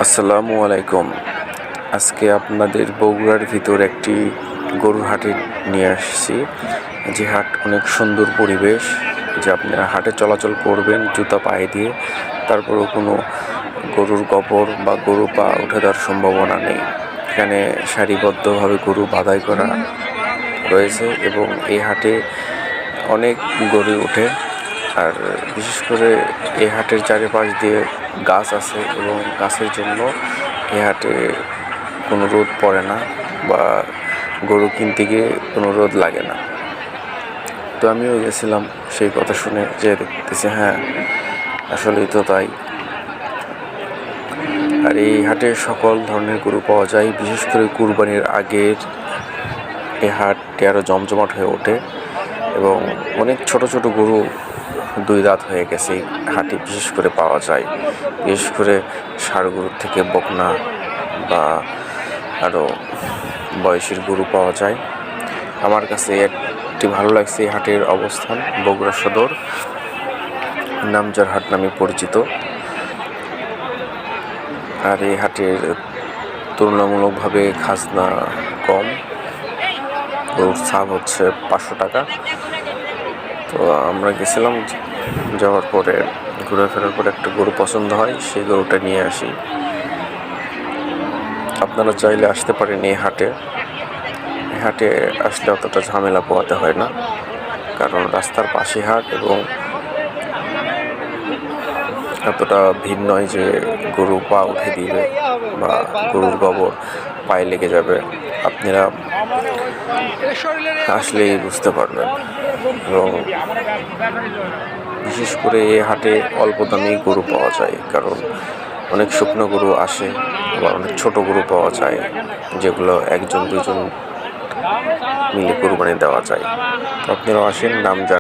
আসসালামু আলাইকুম। আজকে আপনাদের বগুড়ার ভিতর একটি গরুর হাটে নিয়ে আসছি। যে হাট অনেক সুন্দর পরিবেশ, যে আপনারা হাটে চলাচল করবেন জুতা পায়ে দিয়ে, তারপরেও কোনো গরুর গোবর বা গরু পা উঠে দেওয়ার সম্ভাবনা নেই। এখানে সারিবদ্ধভাবে গরু বাঁধাই করা রয়েছে এবং এই হাটে অনেক গরু ওঠে। আর বিশেষ করে এই হাটের চারিপাশ দিয়ে গাছ আছে এবং গাছের জন্য এই হাটে কোনো রোদ পড়ে না বা গরু কিনতে গিয়ে কোনো রোদ লাগে না। তো আমিও গেছিলাম সেই কথা শুনে, যে দেখতেছি হ্যাঁ আসলেই তো তাই। আর এই হাটে সকল ধরনের গরু পাওয়া যায়। বিশেষ করে কুরবানির আগের এই হাটটি আরও জমজমাট হয়ে ওঠে এবং অনেক ছোট ছোট গরু 2 দাঁত হয়ে গেছে এই হাটে বিশেষ করে পাওয়া যায়। বিশেষ করে ষাঁড় গরুর থেকে বকনা বা আরও বয়সের গরু পাওয়া যায়। আমার কাছে একটি ভালো লাগছে এই হাটের অবস্থান। বগুড়া সদর নামজার হাট নামে পরিচিত। আর এই হাটের তুলনামূলকভাবে খাজনা কম। গরুর ছাপ হচ্ছে 500 টাকা। তো আমরা গেছিলাম, যাওয়ার পরে ঘোরাফেরার পরে একটা গরু পছন্দ হয়, সেই গরুটা নিয়ে আসি। আপনারা চাইলে আসতে পারেন এই হাটে। এই হাটে আসলে অতটা ঝামেলা পোহাতে হয় না, কারণ রাস্তার পাশে হাট এবং এতটা ভিড় নয় যে গরু পা উঠে দিবে বা গরুর গোবর পায়ে লেগে যাবে। আপনারা আসলেই বুঝতে পারবেন। এবং বিশেষ করে এই হাটে অল্প দামেই গরু পাওয়া যায়, কারণ অনেক শুকনো গরু আসে, আবার অনেক ছোট গরু পাওয়া যায় যেগুলো 1-2 জন মিলে কুরবানি দেওয়া যায়। আপনারাও আসেন, নাম